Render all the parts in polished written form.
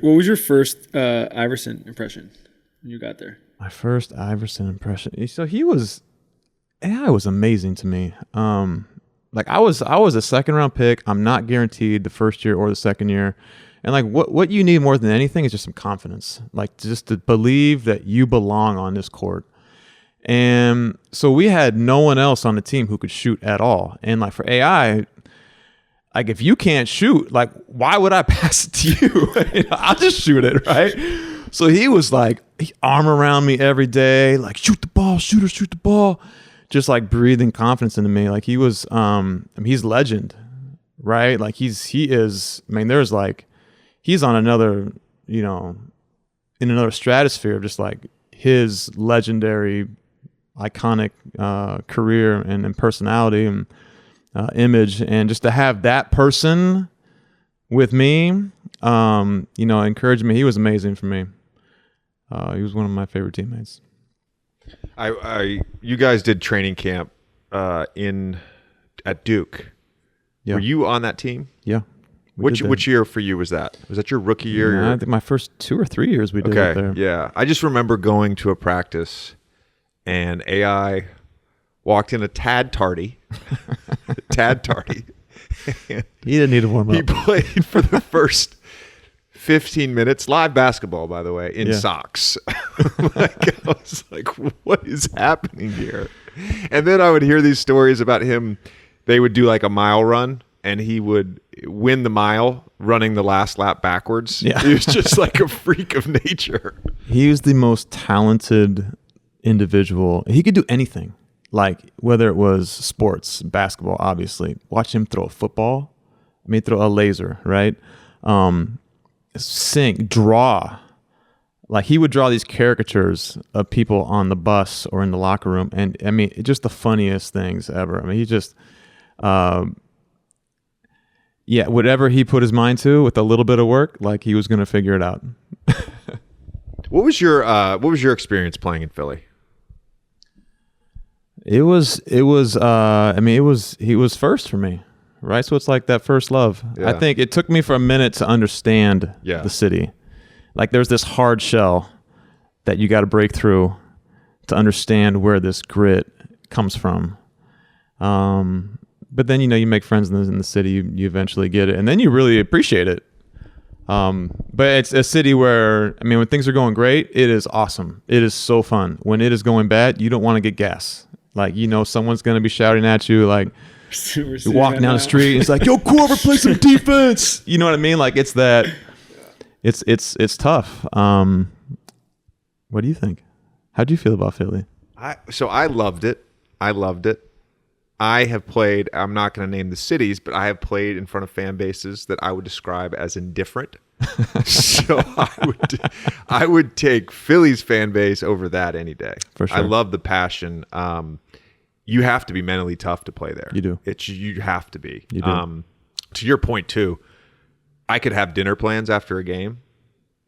What was your first Iverson impression when you got there? My first Iverson impression. So AI was amazing to me. Like I was a second round pick. I'm not guaranteed the first year or the second year. And like what you need more than anything is just some confidence. Like just to believe that you belong on this court. And so we had no one else on the team who could shoot at all. And like for AI, like if you can't shoot, like why would I pass it to you? I'll just shoot it, right? So he was like, arm around me every day, like shoot the ball, shooter, shoot the ball, just like breathing confidence into me. Like he was, I mean, he's legend, right? Like he is. I mean, there's like, he's on another, in another stratosphere of just like his legendary, iconic career and personality and image, and just to have that person with me, encouraged me. He was amazing for me. He was one of my favorite teammates. You guys did training camp at Duke. Yeah. Were you on that team? Yeah. Which year for you was that? Was that your rookie year? Yeah, I think my first 2 or 3 years we did it there. Yeah. I just remember going to a practice and AI walked in a tad tardy. He didn't need to warm up. He played for the first 15 minutes, live basketball, by the way, in socks. I was like, what is happening here? And then I would hear these stories about him. They would do like a mile run, and he would win the mile running the last lap backwards. Yeah. He was just like a freak of nature. He was the most talented individual. He could do anything, like whether it was sports, basketball, obviously. Watch him throw a football. I mean, throw a laser, right? Sing, draw. Like he would draw these caricatures of people on the bus or in the locker room. And I mean, just the funniest things ever. I mean, he just, whatever he put his mind to with a little bit of work, like he was going to figure it out. What was your experience playing in Philly? He was first for me, right? So it's like that first love. Yeah. I think it took me for a minute to understand the city. Like there's this hard shell that you got to break through to understand where this grit comes from. But then, you make friends in the city, you eventually get it, and then you really appreciate it. But it's a city where, I mean, when things are going great, it is awesome. It is so fun. When it is going bad, you don't want to get gas. Like, someone's going to be shouting at you, like, you're walking down the street, and it's like, yo, Korver, play some defense. You know what I mean? Like, it's that, it's tough. What do you think? How do you feel about Philly? I loved it. I have played, I'm not going to name the cities, but I have played in front of fan bases that I would describe as indifferent. So I would take Philly's fan base over that any day. For sure. I love the passion. You have to be mentally tough to play there. You do. You have to be. You do. To your point too, I could have dinner plans after a game.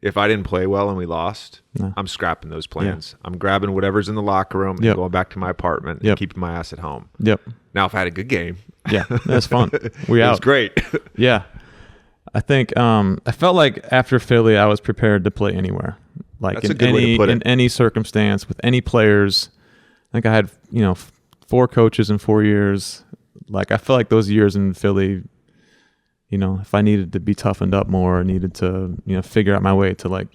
If I didn't play well and we lost, I'm scrapping those plans. Yeah. I'm grabbing whatever's in the locker room and going back to my apartment and keeping my ass at home. Yep. Now, if I had a good game, that's fun. It was great. Yeah. I think I felt like after Philly, I was prepared to play anywhere. Like in any circumstance, with any players. I think I had 4 coaches in 4 years. Like I felt like those years in Philly, if I needed to be toughened up more, needed to, figure out my way to like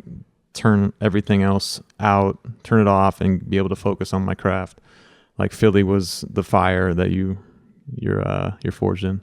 turn everything else out, turn it off, and be able to focus on my craft. Like Philly was the fire that you're forged in.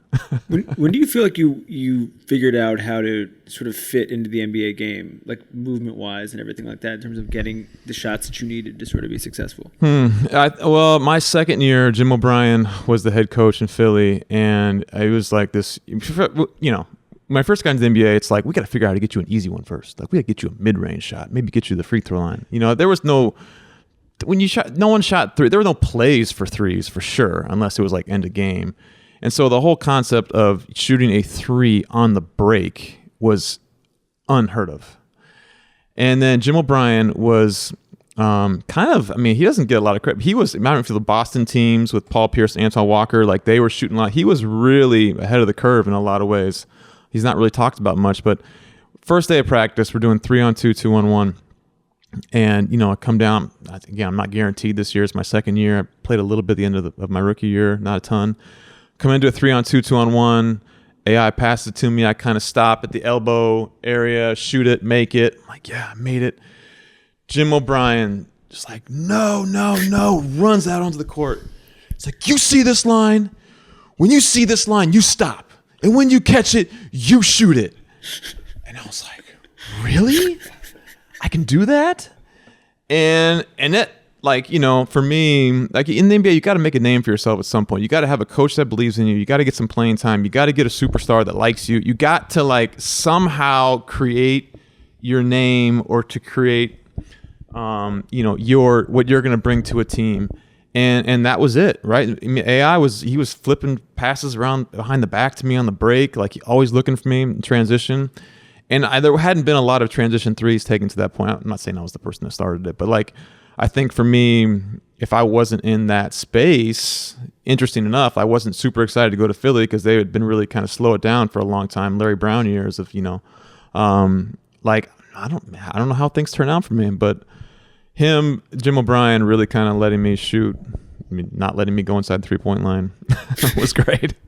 when do you feel like you figured out how to sort of fit into the NBA game, like movement wise and everything like that, in terms of getting the shots that you needed to sort of be successful? Well, my second year, Jim O'Brien was the head coach in Philly, and it was like this. When I first got into the NBA, it's like we got to figure out how to get you an easy one first. Like we got to get you a mid-range shot, maybe get you the free throw line. There was no. When you shot, no one shot three. There were no plays for threes for sure, unless it was like end of game. And so the whole concept of shooting a 3 on the break was unheard of. And then Jim O'Brien was he doesn't get a lot of credit. He was, I don't know if the Boston teams with Paul Pierce and Anton Walker, like they were shooting a lot. He was really ahead of the curve in a lot of ways. He's not really talked about much, but first day of practice, we're doing 3-on-2, 2-on-1. And, you know, I come down. Again, I'm not guaranteed this year. It's my second year. I played a little bit at the end of my rookie year, not a ton. Come into a 3-on-2, 2-on-1. AI passes it to me. I kind of stop at the elbow area, shoot it, make it. I'm like, yeah, I made it. Jim O'Brien just like, no, runs out onto the court. It's like, you see this line? When you see this line, you stop. And when you catch it, you shoot it. And I was like, really? I can do that? And that, like, you know, for me, like in the NBA, you got to make a name for yourself at some point. You got to have a coach that believes in you. You got to get some playing time. You got to get a superstar that likes you. You got to like somehow create your name or to create, you know, what you're going to bring to a team. And that was it, right? I mean, he was flipping passes around behind the back to me on the break, like always looking for me in transition. And there hadn't been a lot of transition threes taken to that point. I'm not saying I was the person that started it, but like, I think for me, if I wasn't in that space, interesting enough, I wasn't super excited to go to Philly because they had been really kind of slow it down for a long time. Larry Brown years of, you know, like, I don't know how things turn out for me, but Jim O'Brien really kind of letting me shoot. I mean, not letting me go inside the 3-point line was great.